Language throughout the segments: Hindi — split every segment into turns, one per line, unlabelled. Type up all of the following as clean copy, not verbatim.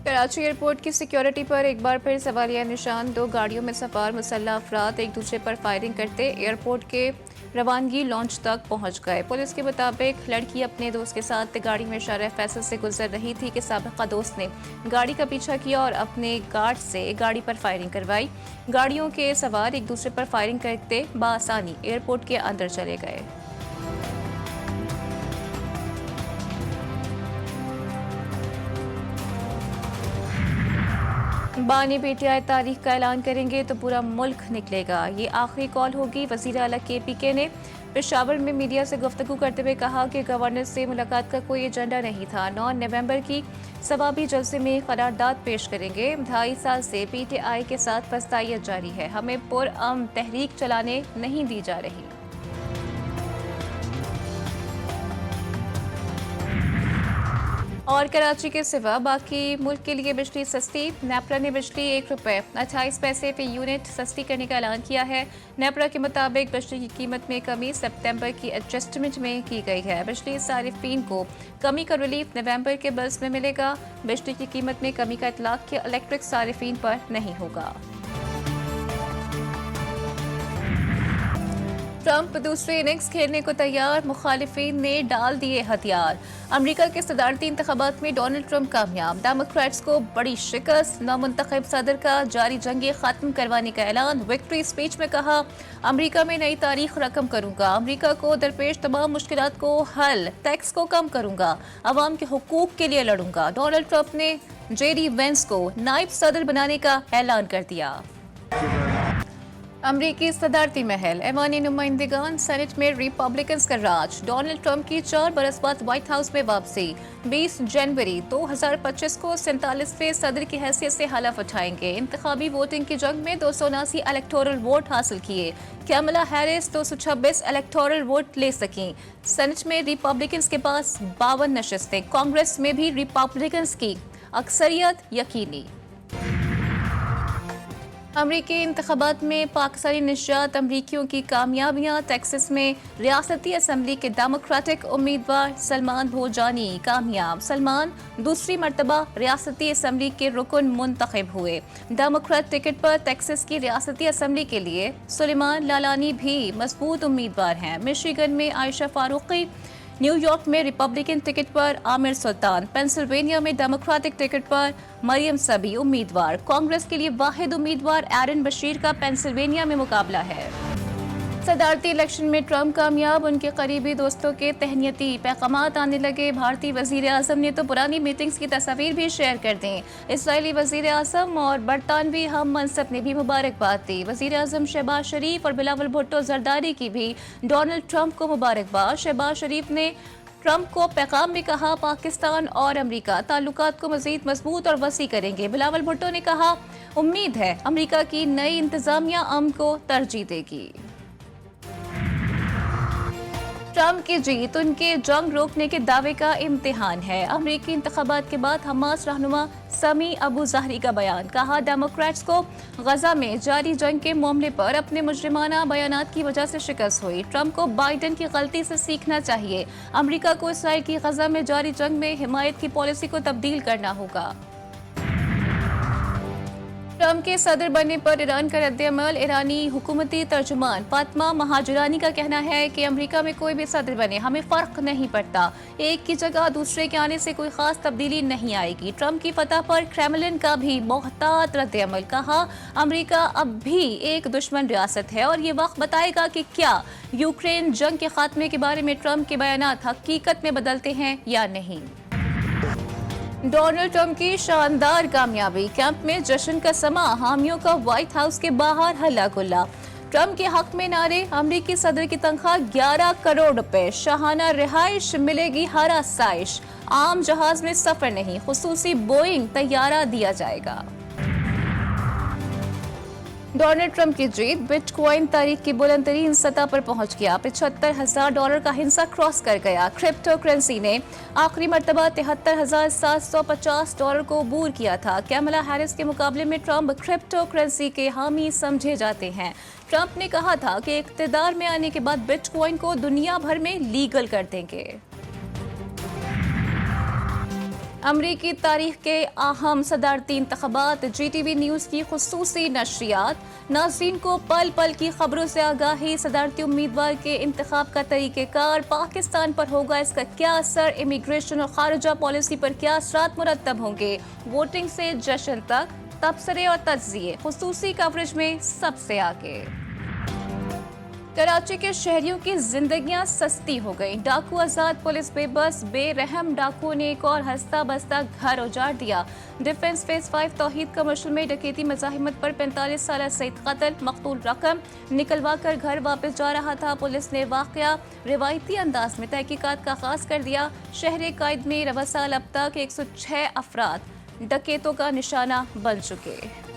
कराची एयरपोर्ट की सिक्योरिटी पर एक बार फिर सवालिया निशान। दो गाड़ियों में सवार मुसल्लह अफराद एक दूसरे पर फायरिंग करते एयरपोर्ट के रवानगी लॉन्च तक पहुंच गए। पुलिस के मुताबिक लड़की अपने दोस्त के साथ गाड़ी में शारा फैसल से गुजर रही थी कि साबिका दोस्त ने गाड़ी का पीछा किया और अपने गार्ड से गाड़ी पर फायरिंग करवाई। गाड़ियों के सवार एक दूसरे पर फायरिंग करते बआसानी एयरपोर्ट के अंदर चले गए। बानी पीटीआई तारीख का ऐलान करेंगे तो पूरा मुल्क निकलेगा। ये आखिरी कॉल होगी। वज़ीर आला KPK ने पेशावर में मीडिया से गुफ्तगू करते हुए कहा कि गवर्नर से मुलाकात का कोई एजेंडा नहीं था। 9 नवंबर की सवाबी जलसे में करारदाद पेश करेंगे। 2.5 साल से PTI के साथ फस्तायत जारी है। हमें पुरअमन तहरीक चलाने नहीं दी जा रही। और कराची के सिवा बाकी मुल्क के लिए बिजली सस्ती। नेपरा ने बिजली ₹1.28 फी यूनिट सस्ती करने का ऐलान किया है। नेपरा के मुताबिक बिजली की कीमत में कमी सितंबर की एडजस्टमेंट में की गई है। बिजली सारिफीन को कमी का रिलीफ नवंबर के बिल्स में मिलेगा। बिजली की कीमत में कमी का इतलाक के इलेक्ट्रिक सारिफीन पर नहीं होगा। ट्रंप दूसरी इनिंग्स खेलने को तैयार। मुखालिफिन ने डाल दिए हथियार। अमेरिका के सदारती इंतखाबात में डोनाल्ड ट्रंप कामयाब। डेमोक्रेट्स को बड़ी शिकस्त। नामुंतखब सदर का जारी जंगे खत्म करवाने का ऐलान। विक्ट्री स्पीच में कहा, अमेरिका में नई तारीख रकम करूंगा। अमेरिका को दरपेश तमाम मुश्किलात को हल, टैक्स को कम करूंगा, अवाम के हुकूक के लिए लड़ूंगा। डोनाल्ड ट्रंप ने JD वेंस को नायब सदर बनाने का ऐलान कर दिया। अमरीकी सदारती महल। ऐवानी नुमाइंदगान सेनेट में रिपब्लिकन्स का राज। डोनाल्ड ट्रंप की 4 बरस बाद व्हाइट हाउस में वापसी। 20 जनवरी 2025 को 47वें सदर की हैसियत से हलफ उठाएंगे। इंतखाबी वोटिंग की जंग में 279 इलेक्टोरल वोट हासिल किए। कैमला हैरिस 226 इलेक्टोरल वोट ले सकी। सेनेट में रिपब्लिकन्स के पास 52 नशस्तें। कांग्रेस में भी रिपब्लिकन्स की अक्सरियत यकीनी। अमरीकी इंतखाबात में पाकिस्तानी निजात अमरीकियों की कामयाबियां। टेक्सास में रियासती असम्बली के डेमोक्रेटिक उम्मीदवार सलमान भोजानी कामयाब। सलमान दूसरी मरतबा रियासती असम्बली के रुकन मुंतखब हुए। डेमोक्रेट टिकट पर टेक्सास की रियासती असम्बली के लिए सुलेमान लालानी भी मजबूत उम्मीदवार हैं। मिशिगन में आयशा फारूकी, न्यूयॉर्क में रिपब्लिकन टिकट पर आमिर सुल्तान, पेंसिल्वेनिया में डेमोक्रेटिक टिकट पर मरियम सबी उम्मीदवार। कांग्रेस के लिए वाहिद उम्मीदवार एरन बशीर का पेंसिल्वेनिया में मुकाबला है। सदारती इलेक्शन में ट्रंप कामयाब। उनके करीबी दोस्तों के तहनीती पैगामात आने लगे। भारतीय वजीर आजम ने तो पुरानी मीटिंग्स की तस्वीर भी शेयर कर दी। इसराइली वजीर आजम और बरतानवी हम मनसब ने भी मुबारकबाद दी। वजीर आजम शहबाज शरीफ और बिलावल भुट्टो जरदारी की भी डोनाल्ड ट्रंप को मुबारकबाद। शहबाज शरीफ ने ट्रंप को पैगाम में कहा, पाकिस्तान और अमेरिका ताल्लुकात को मजीद मजबूत और वसी करेंगे। बिलावल भुट्टो ने कहा, उम्मीद है अमेरिका की नई इंतजामिया अमन को तरजीह देगी। ट्रंप की जीत उनके जंग रोकने के दावे का इम्तिहान है। अमरीकी इंतखाबात के बाद हमास रहनुमा समी अबू जहरी का बयान। कहा, डेमोक्रेट्स को गजा में जारी जंग के मामले पर अपने मुजरिमाना बयानात की वजह से शिकस्त हुई। ट्रंप को बाइडेन की गलती से सीखना चाहिए। अमरीका को इसराइल की गजा में जारी जंग में हिमायत की पॉलिसी को तब्दील करना होगा। ट्रंप के सदर बनने पर ईरान का रद्द-ए-अमल। ईरानी हुकूमती तर्जुमान फातिमा महाजरानी का कहना है कि अमेरिका में कोई भी सदर बने, हमें फर्क नहीं पड़ता। एक की जगह दूसरे के आने से कोई खास तब्दीली नहीं आएगी। ट्रंप की फतह पर क्रेमलिन का भी मोहतात रद्द-ए-अमल। कहा, अमेरिका अब भी एक दुश्मन रियासत है और ये वक्त बताएगा कि क्या यूक्रेन जंग के खात्मे के बारे में ट्रंप के बयानात हकीकत में बदलते हैं या नहीं। डोनाल्ड ट्रंप की शानदार कामयाबी। कैंप में जश्न का समा। हामियों का व्हाइट हाउस के बाहर हल्ला गुल्ला। ट्रंप के हक में नारे। अमरीकी सदर की तनख्वाह 11 करोड़ रुपए। शाहाना रिहाइश मिलेगी हर आसाइश। आम जहाज में सफर नहीं, खुसूसी बोइंग तैयारा दिया जाएगा। डोनाल्ड ट्रंप की जीत। बिटकॉइन तारीख की बुलंद तरीन सतह पर पहुंच गया। $75,000 का हिस्सा क्रॉस कर गया। क्रिप्टो करेंसी ने आखिरी मरतबा $73,750 को अबूर किया था। कैमला हैरिस के मुकाबले में ट्रंप क्रिप्टो करेंसी के हामी समझे जाते हैं। ट्रंप ने कहा था कि इख्तिदार में आने के बाद बिटकॉइन को दुनिया भर में लीगल कर देंगे। अमरीकी तारीख के अहम सदारती इंतखाबात GTV न्यूज़ की खुसूसी नशरियात नाज़रीन को पल पल की खबरों से आगाही। सदारती उम्मीदवार के इंतखाब का तरीक़ेकार पाकिस्तान पर होगा, इसका क्या असर, इमिग्रेशन और खारजा पॉलिसी पर क्या असरात मुरतब होंगे, वोटिंग से जश्न तक तबसरे और तज्जिए खुसूसी कवरेज में सबसे आगे। कराची के शहरियों की जिंदगियां सस्ती हो गई, डाकू आजाद, पुलिस बेबस, बेरहम डाकुओं ने एक और हंसता बसता घर उजाड़ दिया। डिफेंस फेज 5 तौहीद कमर्शियल में डकैती मज़ाहिमत पर 45 साल सईद कत्ल, मकतूल रकम निकलवा कर घर वापस जा रहा था। पुलिस ने वाक़या रिवायती अंदाज में तहकीकात का आगाज कर दिया। शहर कायद में रवा साल अब तक 106 अफराद डकैतों का निशाना बन चुके।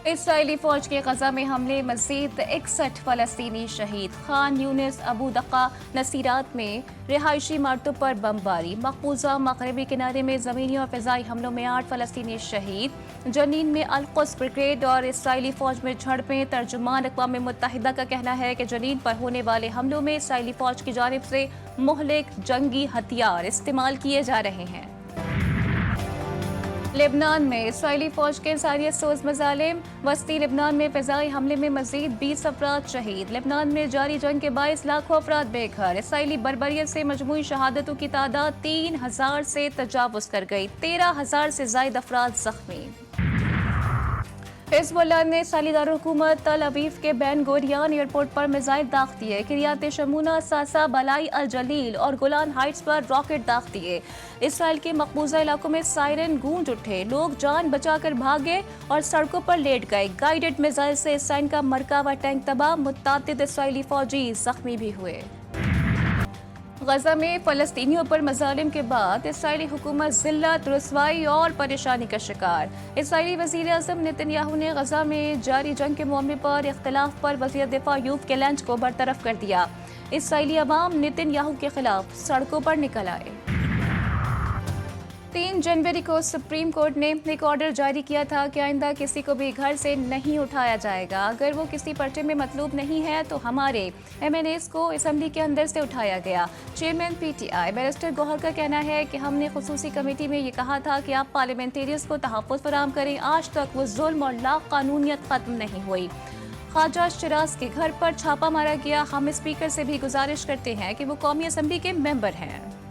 इसराइली फौज के गजा में हमले, मजीद 61 फलस्तीनी शहीद। खान यूनिस, अबू दक्का, नसीरात में रिहायशी इमारतों पर बमबारी। मकबूजा मगरबी किनारे में ज़मीनी और फ़िज़ाई हमलों में 8 फलस्तीनी शहीद। जनीन में अल-कुद्स ब्रिगेड और इसराइली फौज में झड़पें। तर्जुमान अक़वाम मुत्तहिदा का कहना है कि जनीन पर होने वाले हमलों में इसराइली फौज की जानिब से मुहलिक जंगी हथियार इस्तेमाल किए जा रहे हैं। लेबनान में इसराइली फौज के इंसानियत सोज मज़ालिम, वस्ती लेबनान में फ़िज़ाई हमले में मजीद 20 अफराद शहीद। लेबनान में जारी जंग के 22 लाखों अफराद बेघर। इसराइली बर्बरियत से मजमूई शहादतों की तादाद 3000 से तजावुज़ कर गई, 13,000 से ज़ायद अफराद जख्मी। हिज़्बुल्लाह ने इसराइली दारुल-हुकूमत तल अवीव के बेन गोरियन एयरपोर्ट पर मिसाइल दाग दिए। किरियात शमूना, सासा, बलाई अल जलील और गोलान हाइट्स पर रॉकेट दाग दिए। इसराइल के मकबूजा इलाकों में सायरन गूंज उठे, लोग जान बचाकर भागे और सड़कों पर लेट गए। गाइडेड मिसाइल से इसराइल का मरकावा टैंक तबाह, मुत्तादिद इसराइली फौजी जख्मी भी हुए। गजा में फ़लस्तीनियों पर मज़ालिम के बाद इसराइली हुकूमत ज़िल्लत, रुसवाई और परेशानी का शिकार। इसराइली वज़ीर आज़म नेतन्याहू ने गजा में जारी जंग के मामले पर इख्तिलाफ पर वज़ीर दिफा यूव गेलेंट को बरतरफ कर दिया। इसराइली अवाम नेतन्याहू के खिलाफ सड़कों पर निकल आए। 3 जनवरी को सुप्रीम कोर्ट ने एक ऑर्डर जारी किया था कि आइंदा किसी को भी घर से नहीं उठाया जाएगा। अगर वो किसी पर्चे में मतलूब नहीं है तो हमारे MNAs को असेंबली के अंदर से उठाया गया। चेयरमैन PTI बैरिस्टर गौहर का कहना है कि हमने खुसूसी कमेटी में ये कहा था कि आप पार्लियामेंटेरियंस को तहफ़्फ़ुज़ फराहम करें। आज तक वो जुल्म और लाक़ानूनियत ख़त्म नहीं हुई। ख्वाजा शिराज के घर पर छापा मारा गया। हम स्पीकर से भी गुजारिश करते हैं कि वो कौमी असेंबली के मेंबर हैं।